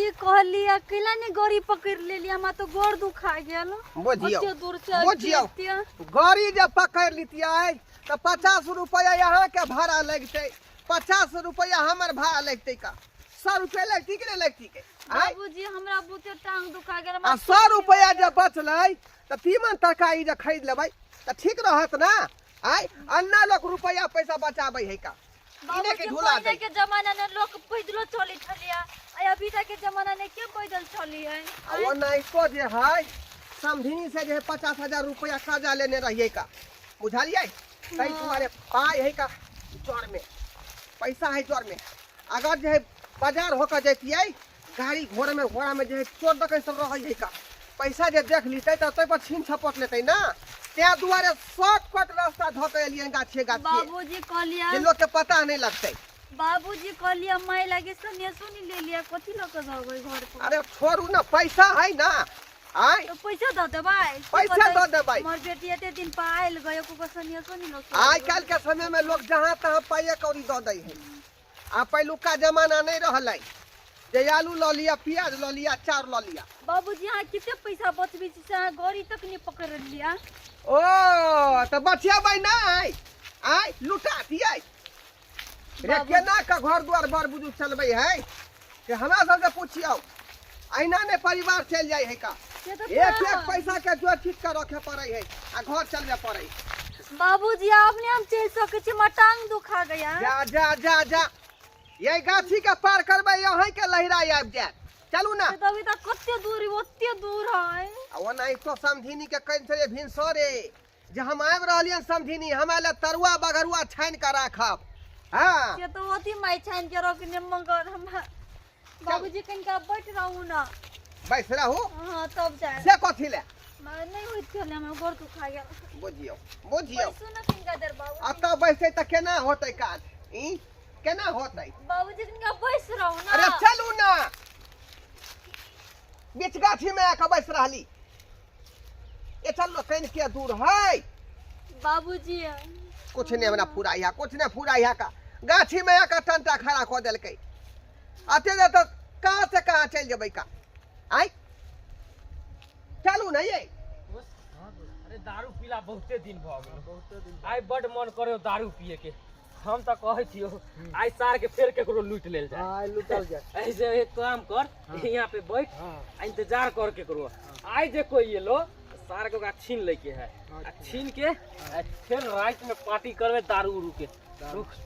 बाबूजी कहली अकेला ने गाड़ी पकड़ ले लिया हम तो गोड़ दुखा गेल बुझियो दूर से बुझियो गाड़ी जब पकड़ लीतियै तो 50 रुपया यहाँ के भाड़ा लगते 50 रुपया हमार भाड़ा लगते का 100 रुपया लगती कि नहीं लगती के बाबूजी हमरा बुते टांग दुखा गेल 100 रुपया जब बचलै तो तीमन तरकारी जब खरीद लेबै तो ठीक रहत ना अन्ना लोग रुपया पैसा बचाबै है का इने के ढोला दे के जमाना में लोग पैदल चली छलिया अभी तक के जमाना में के पैदल चली है वो नहीं को जे है समधिनी से जे 50,000 रुपया कर्जा लेने रहिए का बुझालिए तई तुम्हारे पाई है का जोर में पैसा है जोर में अगर जे बाजार होकर जतियै गाड़ी घोड़ा में जे चोर डकैत सब रहै है का पैसा जे देख लीते तो तै पर छीन छपट लेते ना त्या दुआरे शॉर्टकट रास्ता धोके एलिए गाछे बाबूजी कहलिया जे लोग के पता नहीं लगते बाबूजी कहलिया माय लागे सने सुनी ले लिया कथि ल के जाबै घर पर अरे छोड़ू ना पैसा है ना आई तो पैसा द देबै पैसा द देबै मोर बेटी एते दिन पाइल गयो को सनिया सुनी लोग आज कल के समय में लोग जहां तहां पाइए कौड़ी द दै है आ पहिलुका जमाना नहीं रहलै जे आलू ल लिया प्याज ल लिया चार ल लिया बाबूजी यहाँ कितने पैसा बचबी से गाड़ी तक नहीं पकड़ लिया ओ तो बचियाबै नहीं आई लुटा दियै रे केना का घर द्वार बड़ बुजुर्ग चलबै है कि हमरा सब से पूछियो अहिना ने परिवार चल जाय है का एक पैसा के जो ठीक कर रखे पड़ै है आ घर चलबे पड़ै बाबूजी आपने हम चल सके छी टांग दुखा गया जा जा जा जा यही गाछी के पार करबै यहीं के लहरा आबि जात चलू ना तभी तक कते दूर ओते दूर है ओ नहीं तो समधिनी के कहि थे भिनसरे जे हम आबि रहलियन समधिनी हमरा ले तरुआ बगरुआ छान के राखब हां ये तो ओती माई छान के रखने मगर हम बाबूजी कनका बैठ रहू ना बैठ रहू हां तब जाए से कथि ले नहीं होइत छले हम गोर दुखा गेल बुझियो बुझियो सुन कनका देर बाबू अब बैठे त केना होतै काज ई केना होतै बाबूजी कनका बैठ रहू ना अरे चलू ना बीच गाछी में आके बैठ रहली ए चलो कहीं के दूर है बाबूजी कुछ नहीं हमरा फुराइया कुछ नहीं फुराइया का गाछी में आके टंटा खड़ा कर देलकै अते जे तो कहां से कहां चल जेबै का आई चलू ना ये अरे दारू पीला बहुते दिन भ गेल आई बड मन करे दारू पिए के हम तो कहै छियो आई सार के फेर केकरो लूट लेल जाए हां लूटल जाए ऐसे एक काम कर यहां पे बैठ आ इंतजार कर केकरो आई जे कोई एलो सार के छीन ले के है आ छीन के फिर रात में पार्टी करबे दारू उरू के रुक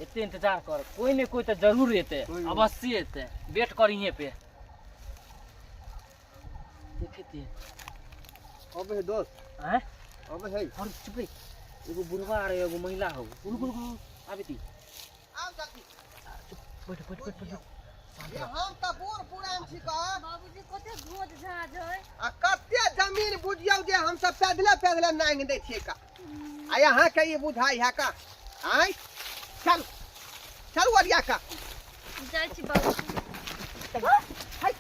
एते इंतजार कर कोई ने कोई तो जरूर एते अवश्य एते वेट कर यहीं पे देखते अबे दोस्त हैं अबे है और चुप रे एगो बुढ़वा रे एगो महिला हो गुरु आबेती आओ जल्दी बैठ बैठ बैठ बैठ ये हम त बूढ़ पुरान छी का बाबूजी कते घोज झाज है आ कते जमीन बुझियो जे हम सब पैदले नांग दै छियै का आ यहां के ये बुझाई है का आई चल चल वरिया का जाय छी बाबूजी हाय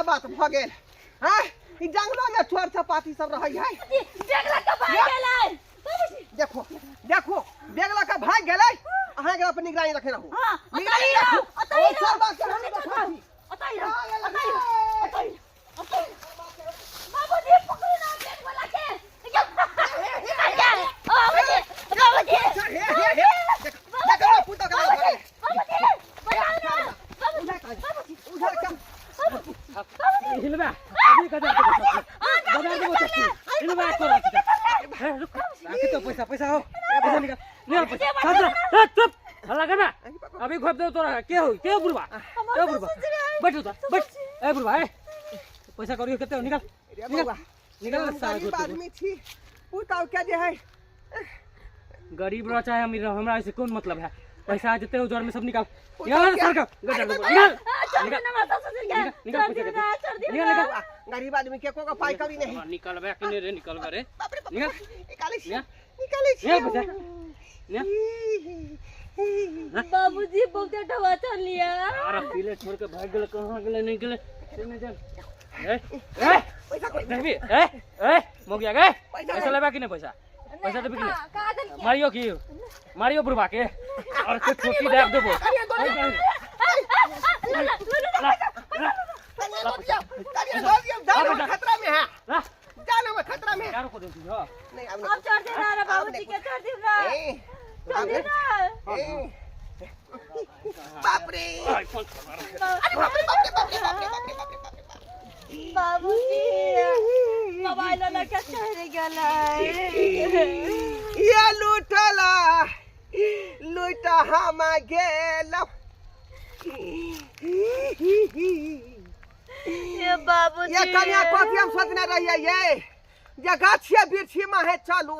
बात भ गेल हां ई जंगलो में छोर छपाती सब रहै है देखला के भाग गेलै बाबूजी देखो देखो देखला का भाग गेलै अहाँ के अपन निगरानी रखे रहू हां निगरानी रखू अतै सब बात के हम अतै बाबूजी पकड़ो ना पेट वाला के बाबूजी देखो पुतो का हिलबा अभी कदम बाजार में चल हिलबा कर रुक आके तो पैसा हो पैसा निकाल पैसा चुप हल्ला करना अभी घोप दे तोरा के बुढ़वा बैठ तो बैठ ए बुढ़वा ए पैसा करियो केते हो निकाल निकाल गरीब आदमी छी पुताव के जे है गरीब रह चाहे अमीर रह हमरा से कौन मतलब है पैसा जते हो जोर में सब निकाल निकाल सर का निकाल छोड़ देना मत ससुर के निकल छोड़ देना छोड़ देना गरीब आदमी के को पाई कभी नहीं निकल बे कि रे निकल बे रे बाप रे बाप निकल निकाले निकल निकाले निकल पैसा निकल बाबूजी बहुत डवा चल लिया अरे पीले छोड़ के भाग गेल कहां गेल नहीं गेल चल चल ए पैसा कोई देखबी ए मोगिया गए पैसा लेबा कि नहीं पैसा पैसा देबी कि नहीं का दल मारियो बुढ़वा के और कोई ठोकी दे देबो खतरा में है ला जानो में खतरा में यार को दे तू हो नहीं अब छोड़ देना रे बाबूजी के छोड़ देना छोड़ देना बाप रे आई फोन अरे बाप रे बाप रे बाप रे बाप रे बाप रे बाप रे बाबूजी मोबाइल लेके चले गेला ये लूटला लूटा हम गेल ये बाबूजी ये कन्या कथी हम सोचने रहिए ये जगह छिए बिरछी में है चालू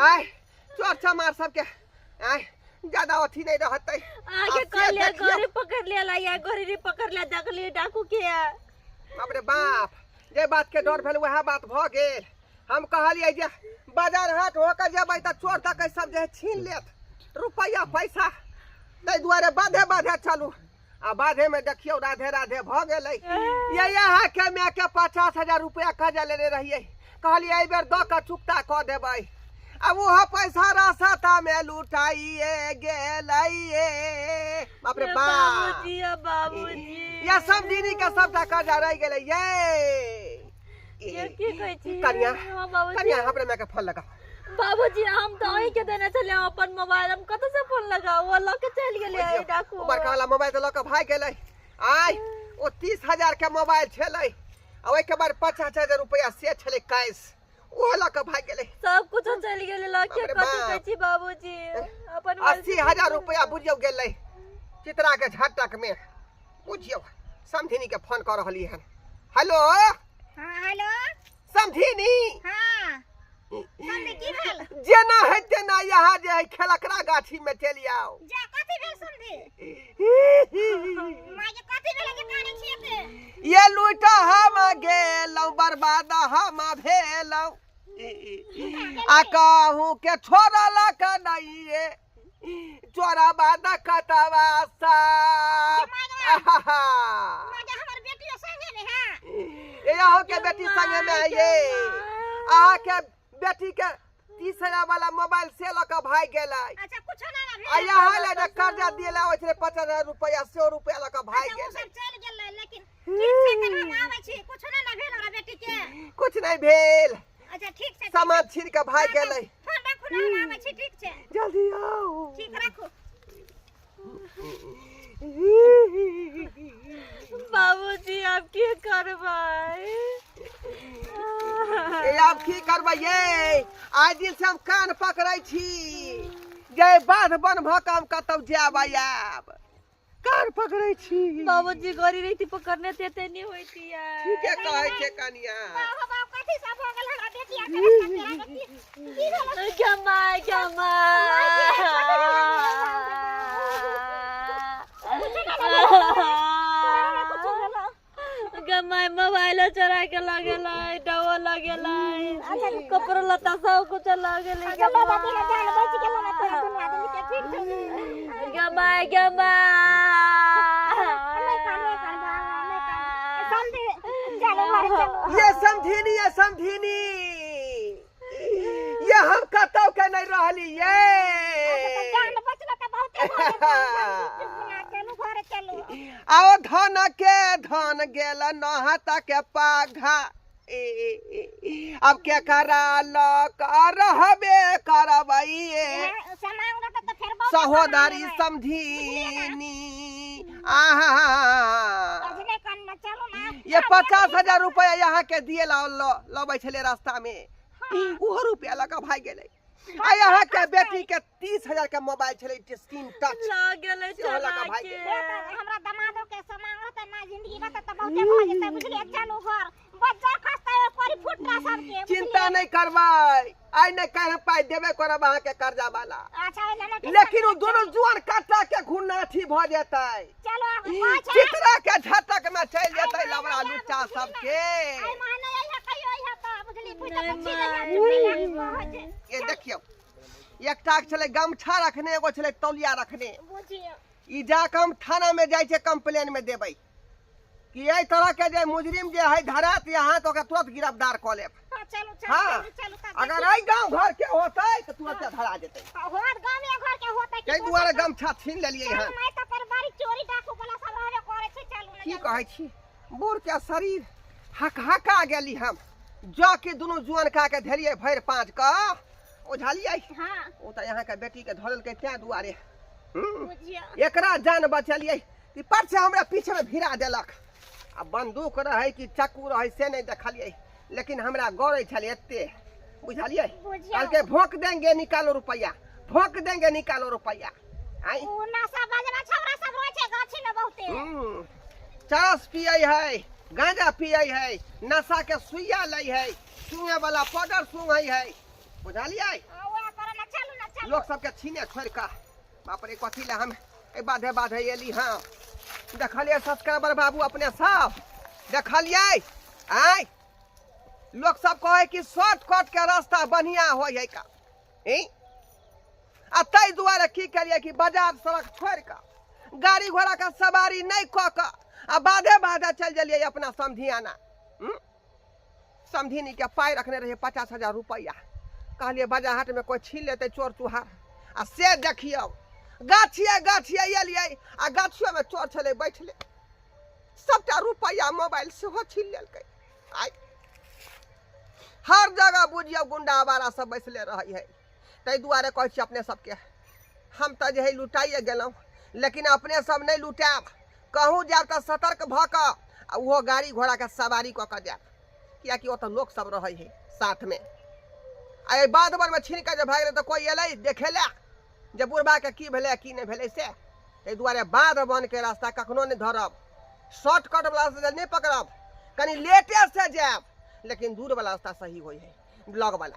आय चोर चमार सबके आय ज्यादा अथी नहीं रहते आगे कर लिया गोरी पकड़ लिया लाया गोरी पकड़ लिया देख लिए डाकू के बाप रे बाप जे बात के डर भेल वह बात भ गेल हम कहलिए जे बाजार हाट होकर जेबै त चोर तक सब जे छीन लेत रुपया पैसा तै दुआरे बाधे बाधे चलू आ बाधे में देखियो राधे राधे भ गेलै ये यहाँ के मैं के 50,000 रुपया कर्जा लेने रहिए कहलिए एहि बेर द के चुकता क देबै अब वो पैसा रास्ता में लुटाइए गेलैये बाप रे बाप बाबूजी ये सब दीदी के सबटा कर्जा रह गेलै ये की कहै छी कन्या हां बाबूजी कन्या हमरा में के फोन लगा बाबूजी हम तो अही के देने चले अपन मोबाइल हम कत से फोन लगाओ वो लेके चल गेले डाकू बड़का वाला मोबाइल तो लेके भाग गेलै आय ओ 30,000 के मोबाइल छलै आ ओइ के बाद 50,000 रुपया से छलै कैश ओ लेके भाग गेलै सब कुछ चल गेले लेके कत कहै छी बाबूजी अपन 80,000 रुपया बुझियो गेलै चित्रा के झटक में बुझियो समधिनी के फोन कर रहली हन हेलो हां हेलो समधिनी हां समझे की भेल जेना है तेना यहाँ जे है खेलकरा गाछी में चली आओ जा कथि भेल समझे माय के कथि भेल जे काने छिए ते ये लूटा हम गेलौ बर्बाद हम भेलौ आ कहूं के छोड़ला का नहीं चोरा बादा कतवा सा माय हमर बेटी संगे ने हां यहाँ के बेटी संगे में ये आ के बेटी के 30,000 वाला मोबाइल से लका भाग गेलै अच्छा कुछ ना भेल आ यहाँ ले कर्जा दिला होय छले 50,000 रुपया 100 रुपया लका भाग गेलै सब चल गेल लेकिन ठीक छै त हम आबै छी कुछ ना भेल हमरा बेटी के कुछ नहीं भेल अच्छा ठीक छै सामान छीन के भाग गेलै फोन रखू ना हम आबै छी ठीक छै जल्दी आओ ठीक राखू बाबूजी आप की करबै ए अब की करबै ये आज दिन से हम कान पकड़ै छी जय बाध बन भकम कतौ जाब आब कान पकड़ै छी बाबूजी गोरी रही पकड़ने देते नहीं होती यार ठीक है कहै छै कनिया बाबा कथि सब हो गेल हमरा बेटी की भेल गमा गमा मोबाइल चोरा के लगेला डवा लगेला कपड़ा लता सब कुछ लगेला अच्छा बाबा के जान बच गेल ना तोरा दुनिया आदमी के ठीक छै गमा समझे चलो घर चलो ये समझिनी ये हम कतौ के नहीं रहली ये जान बचला त बहुते चलो घर चलो आओ धन गेल नहत के पाघा अब के करा लक रहबे करबैये सहोदरी समझिनी ये 50,000 रुपया यहाँ के दिए लबै छले रास्ता में ओहो रुपया लगा भाग गेलै आ यहाँ के बेटी के 30,000 के मोबाइल छले स्क्रीन टच लगेले चला के हमरा दमादो के समांग त ना जिंदगी बत त बहुते भ जेतै बुझलिए चलो घर बच्चा खस्ता परी फुटरा सब के चिंता नहीं करबै आई नहीं कह पाई देवे करब अहाँ के कर्जा वाला। अच्छा लेने ठीक लेकिन वो दोनों जुआन काटा के घुनाठी भ जेतै, चलो अच्छा चित्रा के झटक में चल जेतै लबड़ा लुच्चा सबके। आई माने यही कहियो यही तो बुझली बुझली ये देखियो एकटा छले गमछा रखने, एगो छले तौलिया रखने। बुझियो ई जाके हम थाना में जाय छे कंप्लेन में देबै कि एहि तरह के जे मुजरिम जे है धरात यहाँ तो तुरंत गिरफ्तार क लेब। चलो हाँ, चलो अगर आई गांव घर के होतै तो तुरंत धरा जेतै। होत गांव में घर के होतै कई दुआरे गमछा छीन लेलियै हन। मैं तो पर बारी चोरी डाकू वाला सब रहबे करे छे। चलू की कहै छी बूढ़ के शरीर हकहका गेली हम जा के दोनों जुआन का के धरिए भर पांच का ओझालियै। हां ओ त यहाँ के बेटी के धरल के त्या दुआरे बुझियो एकरा जान बचलियै कि पर से हमरा पीछे में भिड़ा देलक। आ बंदूक रहे कि चाकू रहे से नहीं देखलियै, लेकिन हमरा गौरे छले एते बुझलियै। कल के भोंक देंगे निकालो रुपया, भोंक देंगे निकालो रुपया। आई उ नशा बजवा छौरा सब रहे छे गाछी में बहुते। चरस पियै है, गांजा पियै है, नशा के सुइया लै है, सुंगे वाला पाउडर सुंघै है बुझलियै। ओए करे ना चलू ना चलू। लोग सबके छीने छोड़ का बाप रे कथी ले हम ए बाधे बाधे एली। हाँ देखलिए सब्सक्राइबर बाबू अपने सब देखलिए। आय लोग सब कहे कि शॉर्टकट के रास्ता बढ़िया होय है का आ तै दुआरे की करिए कि बाजार सड़क छोड़ का गाड़ी घोड़ा का सवारी नहीं क का आ बाधे बाधे चल जलिए अपना समधियाना। समधिनी के पाई रखने रहे 50,000 रुपया। कहलिए बाजार हाट में कोई छीन लेते चोर चुहार आ से देखियो गाछिए गाछिए एलिए आ गाछियों में चोर छले बैठले सबटा रुपया मोबाइल से हो छीन लेलकै। आय हर जगह बुझियो गुंडा आवारा सब बैसले रही है। तै दुआरे कहै छी अपने सबके हम त जे है लुटाइए गेलौं, लेकिन अपने सब नहीं लुटाब। कहूँ जाब त सतर्क भ क आ उहो गाड़ी घोड़ा के सवारी क के जाब, कियाकि ओतऽ लोग सब रहे है साथ में। आ बाद में छीन के जे भाग गेलै त कोई एलै देखेला जे बुढ़बा के की भेलै की नहीं भेलै से। तै दुआरे बाद बन के रास्ता कखनो नहीं धरब, शॉर्टकट वाला से नहीं पकड़ब, कनी लेटे से जाब, लेकिन दूर वाला रास्ता सही होय है, ब्लॉग वाला।